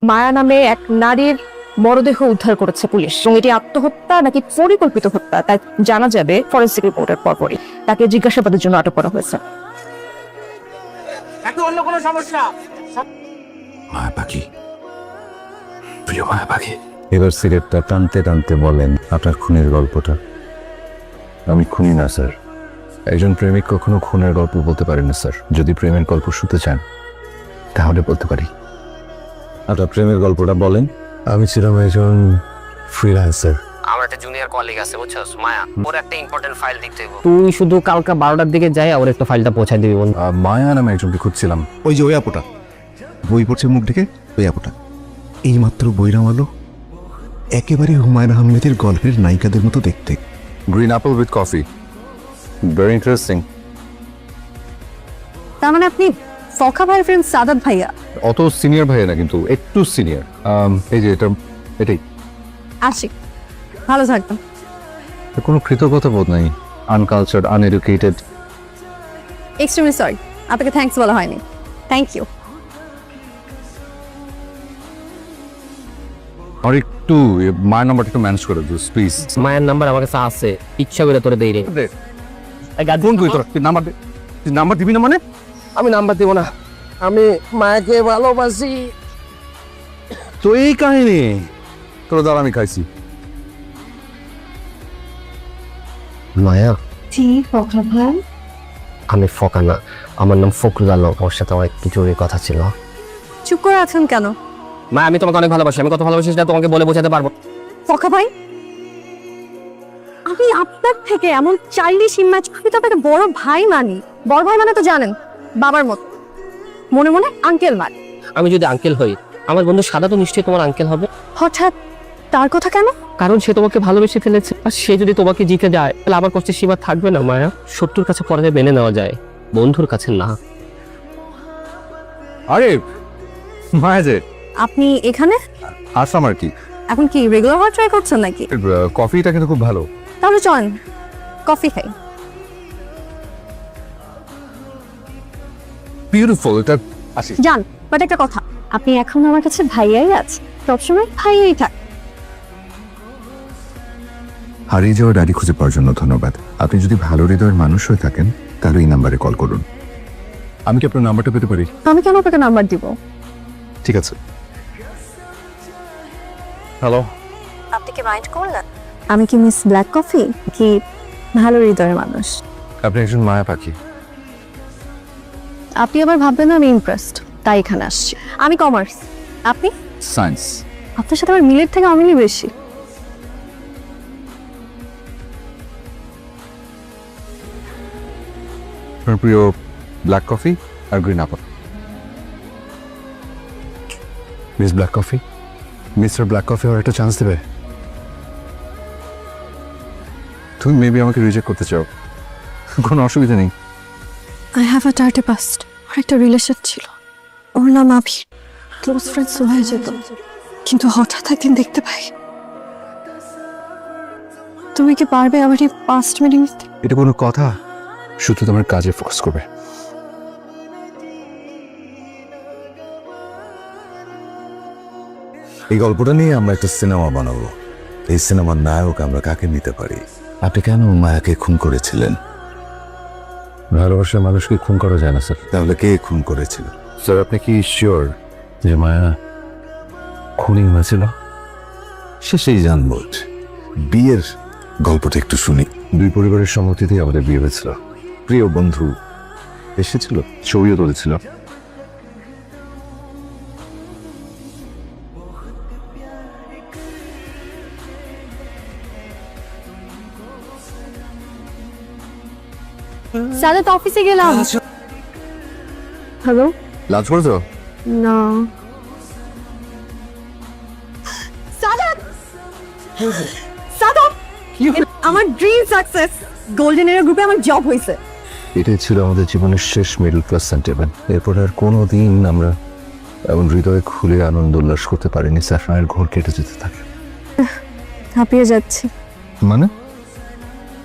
মায়া নামে এক নারীর মরদেহ উদ্ধার করেছে পুলিশ এবং এটি আত্মহত্যা নাকি পরিকল্পিত হত্যা তা জানা যাবে ফরেন্সিক রিপোর্টের পরপরই। তাকে জিজ্ঞাসাবাদের জন্য আটক করা হয়েছে। অন্য কোনো সমস্যা? মায়া পাখি, প্রিয় মায়া পাখি, এবার সিগারেটটা টানতে টানতে বলেন আপনার খুনের গল্পটা। আমি খুনি না স্যার। একজন প্রেমিক কখনো খুনের গল্প বলতে পারেন না স্যার। যদি প্রেমের গল্প শুনতে চান তাহলে বলতে পারি। আপনার প্রেমের গল্পটা বলেন। আমি ছিলাম একজন ফ্রিল্যান্সার। আমার একটা জুনিয়র কলিগ আছে বুঝছস, মায়া, ওর একটা ইম্পর্টেন্ট ফাইল দেখতে হইব। তুই শুধু কালকা 12টার দিকে যাই ওর একটা ফাইলটা পৌঁছায় দিবি বন্ধু। মায়া নামে একজনকে খুঁজছিলাম। ওই যে ওই আপুটা বই পড়ছে মুখ ঢেকে, ওই আপুটা এইমাত্র বই নামালো। একেবারে হুমায়ুন আহমেদের গল্পের নায়িকাদের মতো দেখতে। Green Apple with coffee, very interesting. তার মানে আপনি ফখা ভাইয়ের ফ্রেন্ড সাদাত ভাইয়া? অত সিনিয়র ভাইয়া না, কিন্তু একটু সিনিয়র। এই যে এটাই। আসি, ভালো থাকবেন। কোনো কৃতজ্ঞতা বোধ নাই। Uncultured, uneducated. এক্সট্রিমলি সরি, আপনাকে থ্যাঙ্কস বলা হয়নি। Thank you. আর একটু মায়ের নাম্বারটা একটু ম্যানেজ করে দিস প্লিজ। মায়ের নাম্বার আমার কাছে আছে, ইচ্ছা করে তোরে দেই রে। ফোন তুই তোর নাম্বার দে। তুই নাম্বার দিবি না মানে? আমি নাম্বার দিব না, আমি মায়াকে ভালোবাসি। তো এই কাহিনী তোর দ্বারা আমি খাইছি। মায়া, জি ফখা ভাই। আমি ফকা না, আমার নাম ফখরুল আলম। ওর সাথে আমার একটু জরুরি কথা ছিল। চুপ করে আছেন কেন? মা, আমি তোমাকে অনেক ভালোবাসি। আমি কত ভালোবাসি সেটা তোমাকে বলে বোঝাতে পারবো। ফখা ভাই, আমি আপনার থেকে এমন চাইল্ডিশ ইম্যাচুরিটি তো আপনাকে বড় ভাই মানি। বড় ভাই মানে তো জানেন, বাবার মতো। মনে মনে আঙ্কেল মানে। আমি যদি আঙ্কেল হই, আমার বন্ধু সাদা তো নিশ্চয়ই তোমার আঙ্কেল হবে। হঠাৎ তার কথা কেন? কারণ সে তোমাকে ভালোবেসে ফেলেছে, আর সে যদি তোমাকে জিতে যায় তাহলে আমার কষ্টের সীমা থাকবে না মায়া। শত্রুর কাছে পরাজয় মেনে নেওয়া যায়, বন্ধুর কাছে না। আরে মায়া যে আপনি এখানে আসলাম আর কি। এখন কি রেগুলার হওয়ার ট্রাই করছেন নাকি? কফিটা কিন্তু খুব ভালো। তাহলে চলেন কফি খাই। বিউটিফুল। এটা আসি। যান, বাট একটা কথা, আপনি এখন আমার কাছে ভাইয়াই আছে, সবসময় ভাইয়াই থাক। হারিয়ে যাওয়া ডায়েরি খুঁজে পাওয়ার জন্য ধন্যবাদ। আপনি যদি ভালো হৃদয়ের মানুষ হয়ে থাকেন তাহলে এই নাম্বারে কল করুন। আমি কি আপনার নাম্বারটা পেতে পারি? আমি কেন আপনাকে নাম্বার দিব? ঠিক আছে। হ্যালো। আপনি কি মাইন্ড করলেন? আমি কি মিস ব্ল্যাক কফি কি ভালো হৃদয়ের মানুষ? আপনি একজন মায়া পাখি। আপনি আবার ভাববেন না আমি ইমপ্রেসড, তাই এখানে আসছি। আমি কমার্স, আপনি? সায়েন্স। আপনার সাথে আমার মিলের থেকে অমিলই বেশি। আপনার প্রিয় ব্ল্যাক কফি আর green apple. Miss black coffee, mister black coffee আর একটা চান্স দেবে? তুমি মেবি আমাকে রিজেক্ট করতে চাও, কোনো অসুবিধা নেই। I have a dirty past. আর একটা রিলেশন ছিল, ওর নাম আভি। ক্লোজ ফ্রেন্ডস হয়ে যেত, কিন্তু হঠাৎ একদিন দেখতে পাই। তুমি কি পারবে আমার এই পাস্ট মেনে নিতে? এটা কোনো কথা? শুধু তোমার কাজে ফোকাস করবে। এই গল্পটা নিয়ে আমরা একটা সিনেমা বানাবো। এই সিনেমার নায়ক আমরা কাকে নিতে পারি? আপনি কেন মায়াকে খুন করেছিলেন? ভালোবাসার মানুষকে খুন করা যায় না স্যার। তাহলে কে খুন করেছিল? স্যার আপনি কি শিওর যে মায়া খুনি হয়েছিল? শেষেই জানবো। বিয়ের গল্পটা একটু শুনি। দুই পরিবারের সম্মতিতেই আমাদের বিয়ে হয়েছিল। প্রিয় বন্ধু এসেছিল, ছবিও তুলেছিল। সাদাত অফিসে গেলাম। হ্যালো? লাঞ্চ করেছো? না। সাদাত, সাদাত, আমার ড্রিম সাকসেস। গোল্ডেন এরা গ্রুপে আমার জব হয়েছে। এটাই ছিল আমাদের জীবনের শেষ মিডল ক্লাস সেন্টিমেন্ট। এরপর আর কোনো দিন আমরা এমন হৃদয়ে খুলে আনন্দ উল্লাস করতে পারিনি। স্যাফায়ার ঘোর কেটে যেতে থাকে। হাঁপিয়ে যাচ্ছি। মানে?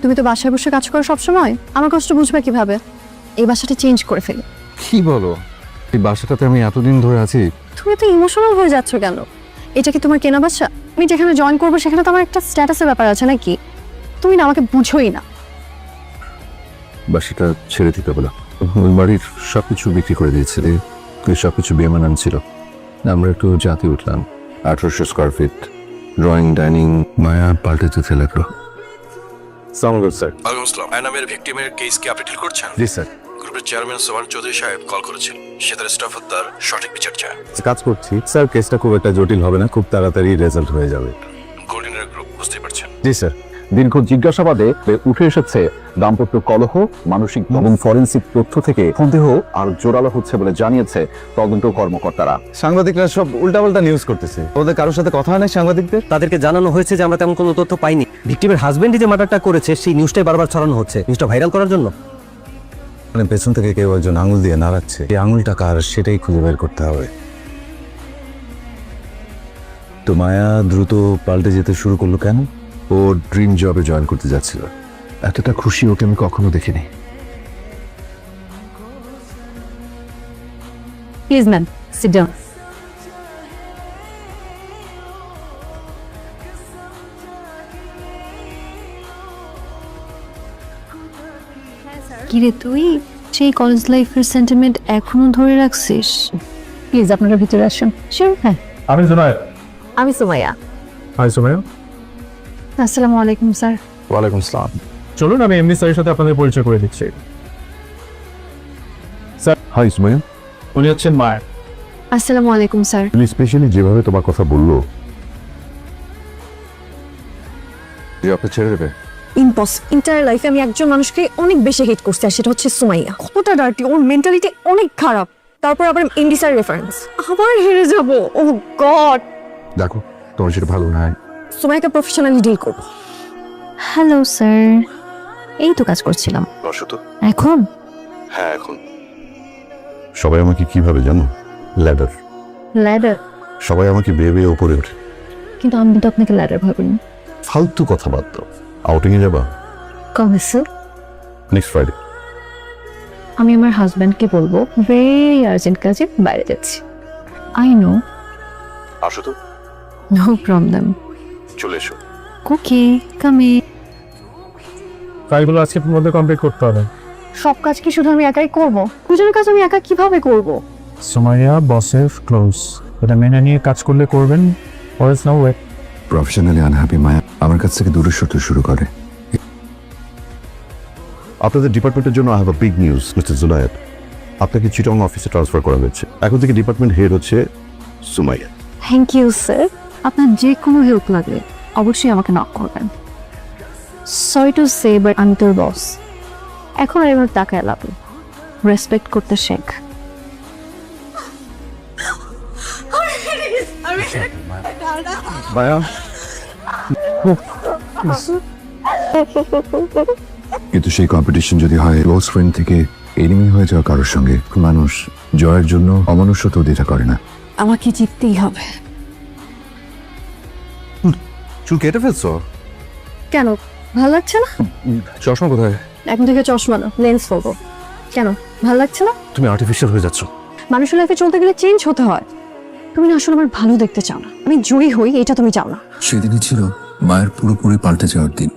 তুমি তো বাসায় বসে কাজ করো সব সময়, আমার কষ্ট বুঝবে কিভাবে? এই বাসাটা চেঞ্জ করে ফেলি। কি বলো? এই বাসাটাতে আমি এতদিন ধরে আছি। তুমি তো ইমোশনাল হয়ে যাচ্ছ কেন? এটা কি তোমার কেনা বাসা? আমি যেখানে জয়েন করবো সেখানে তো আমার একটা স্ট্যাটাসের ব্যাপার আছে নাকি? তুমি না আমাকে বুঝোই না। বাসাটা ছেড়ে দিতে বলো। ওই বাড়ির সবকিছু বিক্রি করে দিয়েছে, সবকিছু বেমানান ছিল। আমরা একটু জাতি উঠলাম, 1800 স্কোয়ার ফিট, ড্রয়িং, ডাইনিং। মায়া পাল্টে যেতে লাগলো। সালাম স্যার। ওয়ালাইকুম আসসালাম। নামের ভিকটিমের কেস কি আপনি ডিল করছেন? জি স্যার। গ্রুপের চেয়ারম্যান সোহান চৌধুরী সাহেব কল করেছিল। সে তার স্টাফ হত্যার সঠিক বিচার চায়। কাজ করছি স্যার। কেসটা খুব একটা জটিল হবে না, খুব তাড়াতাড়ি রেজাল্ট হয়ে যাবে। গোল্ডেনের গ্রুপ, বুঝতেই পারছেন। জি স্যার। দীর্ঘ জিজ্ঞাসাবাদে উঠে এসেছে দাম্পত্য কলহ, মানসিক এবং ফরেনসিক তথ্য থেকে সন্দেহ আর জোরালো হচ্ছে বলে জানিয়েছে তদন্ত কর্মকর্তারা। সাংবাদিকরা সব উল্টাপাল্টা নিউজ করতেছে। ওদের কারোর সাথে কথা হয় না সাংবাদিকদের? তাদেরকে জানানো হয়েছে যে আমরা তেমন কোনো তথ্য পাইনি। ভিকটিমের হাজবেন্ডই যে মার্ডারটা করেছে সেই নিউজটাই বারবার ছড়ানো হচ্ছে, নিউজটা ভাইরাল করার জন্য। মানে পেছন থেকে কেউ একজন আঙুল দিয়ে নাড়াচ্ছে, এই আঙুলটা কার সেটাই খুঁজে বের করতে হবে। তো মায়া দ্রুত পাল্টে যেতে শুরু করলো কেন? ও ড্রিম জবে জয়েন করতে যাচ্ছিল। এতটা খুশি ওকে আমি কখনো দেখিনি। Please ma'am, sit down. কিরে তুই সেই কলেজ লাইফের সেন্টিমেন্ট এখনো ধরে রাখছিস? প্লিজ আপনারা ভিতরে আসুন। শিওর? হ্যাঁ। আমি জুনায়েদ। আমি সুমাইয়া। হাই সুমাইয়া। আসসালামু আলাইকুম স্যার। ওয়ালাইকুম আসসালাম। চলুন আমি এমডি স্যারের সাথে আপনাদের পরিচয় করে দিচ্ছি। হাই সুমাইয়া। উনি হচ্ছেন মায়া। আসসালামু আলাইকুম স্যার। তুমি স্পেশালি যেভাবে তোমার কথা বললো, আপনি ছেড়ে দেবে? ইন্টার লাইফে আমি একজন মানুষকে অনেক বেশি হিট করছি, আর সেটা হচ্ছে সুমাইয়া। কতটা ডার্টি, ওর মেন্টালিটি অনেক খারাপ। তারপর আবার এমডি স্যার রেফারেন্স, আবার হেরে যাব। ও গড। দেখো তোমার সেটা ভালো নয়। সুমাইয়াকে প্রফেশনালি ডিল করবো। হ্যালো স্যার, এই তো কাজ করছিলাম। এখন? হ্যাঁ এখন। সবাই আমাকে কিভাবে জানো? ল্যাডার। ল্যাডার? সবাই আমাকে বেয়ে বেয়ে ওপরে ওঠে। কিন্তু আমি তো আপনাকে ল্যাডার ভাবিনি। ফালতু কথা বাদ দাও। আউটিং এ যাবা? কবে স্যার? Next Friday. আমি আমার হাজব্যান্ডকে বলবো ভেরি আর্জেন্ট কাজে বাইরে যাচ্ছি। I know. আসো তো। No problem. চলে এসো। ওকে, কামে। ফাইলগুলো আজকে মধ্যে কমপ্লিট করতে হবে। সব কাজ কি শুধু আমি একাই করব? দুজনের কাজ আমি একা কিভাবে করব? সুমাইয়া বসের ক্লোজ, এটা মেনে নিয়ে কাজ করলে করবেন। or else no way. Professionally unhappy Maya আমার কাছ থেকে দূরে সরতে শুরু করে। আপনাদের ডিপার্টমেন্টের জন্য I have a big news mister Junaid. আপনাকে চিটং অফিসে ট্রান্সফার করা হয়েছে। এখন থেকে ডিপার্টমেন্ট হেড হচ্ছে সুমাইয়া। Thank you sir. আপনার যে কোনো হেল্প লাগলে অবশ্যই আমাকে নক করবেন। সরি টু সে বাট আমি তোর বস। এখন আর এবার টাকা লাভ, রেসপেক্ট করতে শেখ। মায়া কিন্তু সেই কম্পিটিশন যদি হয় ক্লোজ ফ্রেন্ড থেকে এনিমি হয়ে যাওয়া কারোর সঙ্গে, মানুষ জয়ের জন্য অমনুষ্য তো দ্বিধা করে না। আমাকে জিততেই হবে। চুল কেটে ফেলছো কেন, ভালো লাগছে না? চশমা কোথায়? এখন থেকে চশমা না, লেন্স পরবো। কেন, ভালো লাগছে না? তুমি আর্টিফিশিয়াল হয়ে যাচ্ছ। মানুষের লাইফে চলতে গেলে চেঞ্জ হতে হয়। তুমি না আসলে আমার ভালো দেখতে চাও না, আমি জয়ী হই এটা তুমি চাও না। সেদিনই ছিল মায়ের পুরোপুরি পাল্টে যাওয়ার দিন।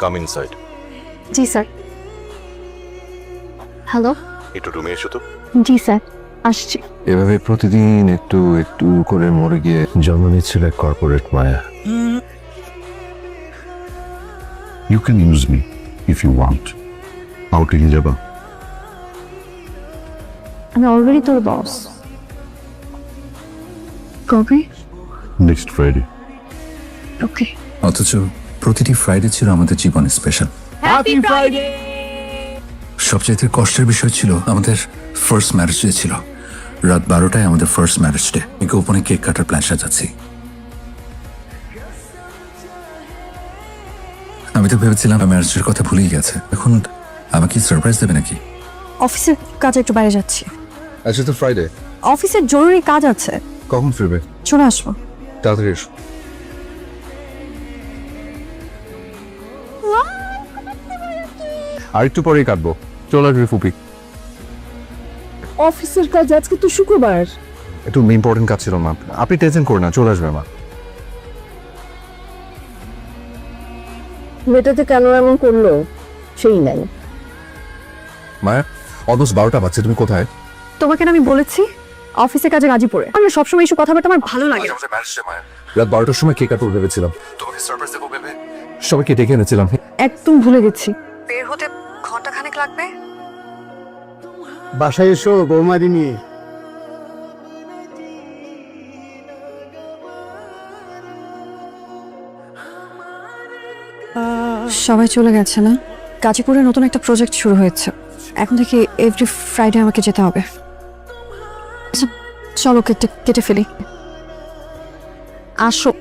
Come inside. জি স্যার। হ্যালো। একটু রুমে এসো তো। জি স্যার, আসছি। এভাবে প্রতিদিন একটু একটু করে মরে গিয়ে জন্ম নিচ্ছিল এক corporate Maya. You can use me if you want. Outing এ যাবা? আমি অলরেডি তোর বস। কবে? Next Friday. ওকে। অথচ প্রতিটি ফ্রাইডে ছিল আমাদের জীবনে স্পেশাল। Happy Friday. সবচেয়ে কষ্টের বিষয় ছিল আমাদের ফার্স্ট ম্যারেজ ডে ছিল। রাত 12টায় আমাদের ফার্স্ট ম্যারেজ ডে। গোপনে কেক কাটার প্ল্যান সাজাচ্ছি। আমি তো ভেবেছিলাম ম্যারেজের কথা ভুলেই গেছে। এখন আমাকে সারপ্রাইজ দেবে নাকি? অফিসের কাজে একটু বাইরে যাচ্ছি। আচ্ছা তো ফ্রাইডে অফিসের জরুরি কাজ আছে। কখন ফিরবে? চলে আসবো। তাড়াতাড়ি এসো। আর একটু পরেই কাটবো। চলে আসবে ফুপি। অফিসের কাজ, আজকে তো শুক্রবার। একটু ইম্পর্টেন্ট কাজ ছিল মা, আপনি টেনশন করুন না, চলে আসবে মা। মেয়েটাতে কেন এমন করলো সেই নাই। মায়া, অলমোস্ট 12টা বাজছে, তুমি কোথায়? তোমাকে না আমি বলেছি অফিসের কাজে গাজীপুরে। আমি সবসময় এইসব কথাবার্তা আমার ভালো লাগে না। রাত 12টার সময় কেক কাটবো ভেবেছিলাম, তোমাকে সারপ্রাইজ দেবো ভেবে সবাইকে ডেকে এনেছিলাম। একদম ভুলে গেছি। বের হতে ঘন্টাখানেক লাগবে। বাসায় এসো বৌমারি নিয়ে। সবাই চলে গেছে না? গাজীপুরে নতুন একটা প্রজেক্ট শুরু হয়েছে, এখন থেকে এভরি ফ্রাইডে আমাকে যেতে হবে। আচ্ছা, চলো কেটে কেটে ফেলি। আসো।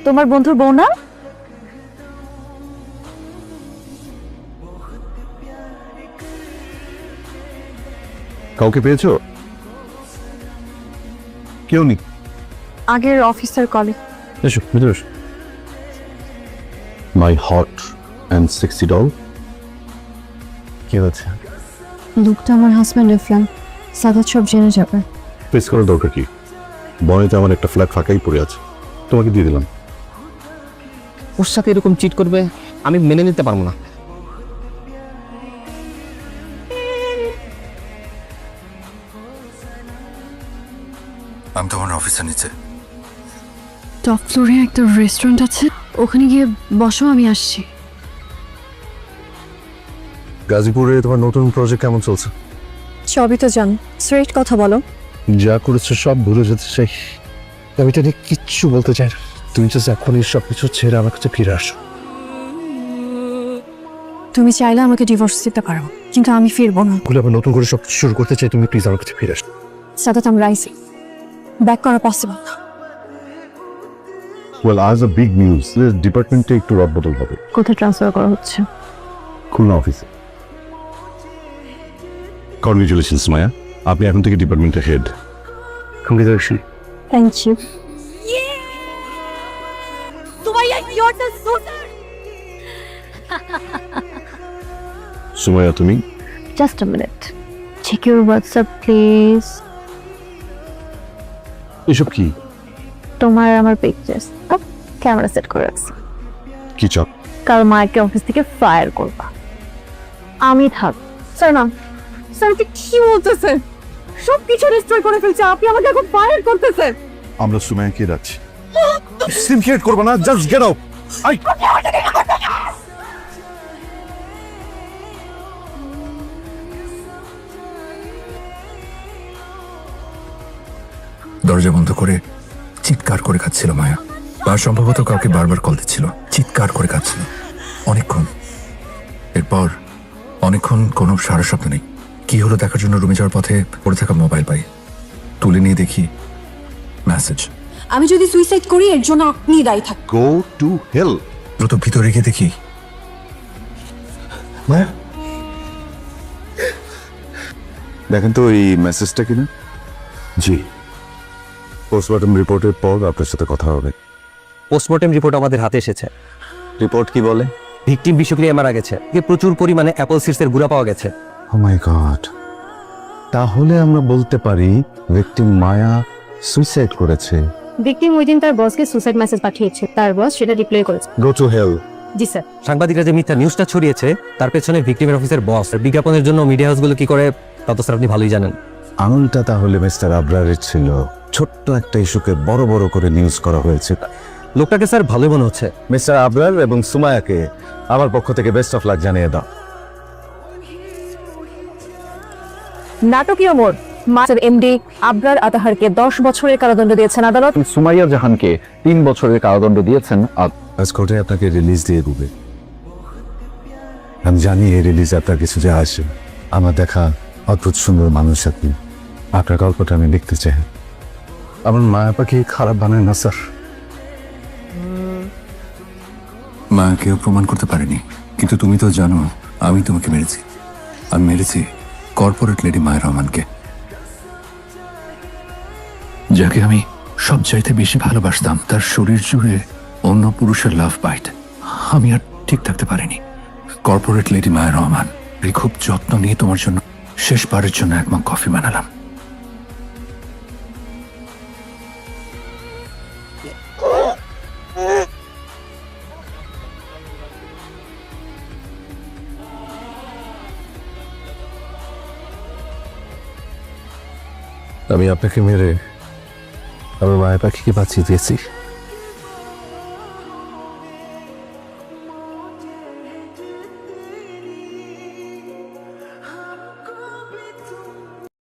তোমার বন্ধুর বউ না? কাউকে পেয়েছো? কেউ নেই। আগের অফিসার কলিগ। এসো ভিতরে এসো। মাই হট অ্যান্ড সেক্সি ডল। কি হচ্ছে? লোকটা আমার হাজব্যান্ডের ফ্রেন্ড, সাদাত সব জেনে যাবে। প্রেস করার দরকার কি? বনেতে আমার একটা ফ্ল্যাট ফাঁকাই পড়ে আছে, তোমাকে দিয়ে দিলাম। ওর সাথে এরকম চিট করবে আমি মেনে নিতে পারবো না। আমি তোমার অফিসের নিচে। টপ ফ্লোরে একটা রেস্টুরেন্ট আছে, ওখানে গিয়ে বসো, আমি আসছি। গাজীপুরে তোমার নতুন প্রজেক্ট কেমন চলছে? সবই তো জান, স্ট্রেট কথা বলো। যা করেছো সব ভুলে যেতে চাই, আমি এটা নিয়ে কিচ্ছু বলতে চাই না। তুমি জাস্ট এখনই সব কিছু ছেড়ে আমার কাছে ফিরে আসো। তুমি চাইলে আমাকে ডিভোর্স দিতে পারো, কিন্তু আমি ফিরবো না। ভুলে আবার নতুন করে সব কিছু শুরু করতে চাই, তুমি প্লিজ আমার কাছে ফিরে আসো। সাদাত, আমরা আইসি, ব্যাক করা পসিবল না। ওয়েল, আজ আ বিগ নিউজ, ডিপার্টমেন্টে একটু রদবদল হবে। কোথায় ট্রান্সফার করা হচ্ছে? খুলনা অফিসে। কনগ্রাচুলেশনস মায়া, আপনি এখন থেকে ডিপার্টমেন্টের head. Congratulation. Thank you. Sumaiya, তুমি? Just a minute, check your WhatsApp please. এসব কি? তোমার আমার পিকচার্স ক্যামেরা সেট করে রাখছি। কি চাপ? কাল মাকে অফিস থেকে ফায়ার করবা, আমি থাক। স্যার না, স্যার কি বলতেছে? সব কিছু ডিস্ট্রয় করে ফেলছে, আপনি আমাকে এখন ফায়ার করতেছেন। আমরা সুমাইয়াকে যাচ্ছি। সিম ক্রিয়েট করবো না, জাস্ট গেট আউট। দরজা বন্ধ করে চিৎকার করে খাচ্ছিল মায়া, বা সম্ভবত কাউকে বারবার কল দিচ্ছিল, চিৎকার করে খাচ্ছিল অনেকক্ষণ। এরপর অনেকক্ষণ কোনো সারা শব্দ নেই। কি হলো দেখার জন্য রুমে যাওয়ার পথে পড়ে থাকা মোবাইল পাই, তুলে নিয়ে দেখি মেসেজ। আমি যদি সুইসাইড করি এর জন্য আপনি দায়ী থাকবেন। Go to hell. দ্রুত ভিতরে গিয়ে দেখি মায়া, দেখেন তো এই মেসেজটা কিনা। জি, পোস্টমর্টম রিপোর্টের পর আপনার সাথে কথা হবে। পোস্টমর্টেম রিপোর্ট আমাদের হাতে এসেছে। রিপোর্ট কি বলে? ভিকটিম বিষক্রিয়ায় মারা গেছে, প্রচুর পরিমাণে অ্যাপল সিডসের গুঁড়া পাওয়া গেছে। ও মাই গড, তাহলে আমরা বলতে পারি ভিকটিম মায়া সুইসাইড করেছে। ভিকটিম ওই দিন তার বসকে সুসাইড মেসেজ পাঠিয়েছে, তার বস সেটা রিপ্লাই করেছে। Go to hell. জি স্যার। সাংবাদিকরা যে মিথ্যা নিউজটা ছড়িয়েছে তার পেছনে ভিকটিমের অফিসের বস। বিজ্ঞাপনের জন্য মিডিয়া হাউসগুলো কি করে তা তো স্যার আপনি ভালোই জানেন। আঙুলটা তাহলে মিস্টার আবরারের ছিল। ছোট্ট একটা ইস্যুকে বড় বড় করে নিউজ করা হয়েছে। লোকটাকে স্যার ভালোই মনে হচ্ছে। মিস্টার আবরার এবং সুমায়াকে আমার পক্ষ থেকে বেস্ট অফ লাক জানিয়ে দাও। নাটকীয় মোড়, মাসের এমডি আবরার আতাহারকে 10 বছরের কারাদণ্ড দিয়েছেন আদালত। সুমাইয়া জাহানকে 3 বছরের কারাদণ্ড দিয়েছেন। আজ কোর্টে আপনাকে রিলিজ দিয়ে দেবে। আমি জানি এই রিলিজে আপনার কিছু যে আসে। আমার দেখা অদ্ভুত সুন্দর মানুষ আপনি। আপনার গল্পটা আমি লিখতে চাই। আমার মায়া পাখি খারাপ বানায় না স্যার। মায়াকেও প্রমাণ করতে পারেনি, কিন্তু তুমি তো জানো আমি তোমাকে মেরেছি। আমি মেরেছি কর্পোরেট লেডি মায়া রহমানকে। যাকে আমি সব চাইতে বেশি ভালোবাসতাম, তার শরীর জুড়ে অন্য পুরুষের লাভ বাইট। আমি আর ঠিক থাকতে পারিনি। কর্পোরেট লেডি মায়া রহমান, এই খুব যত্ন নিয়ে তোমার জন্য শেষবারের জন্য এক মগ কফি বানালাম। আমি আপনাকে মেরে আমার মায়া পাখিকে বাঁচিয়ে দিয়েছি।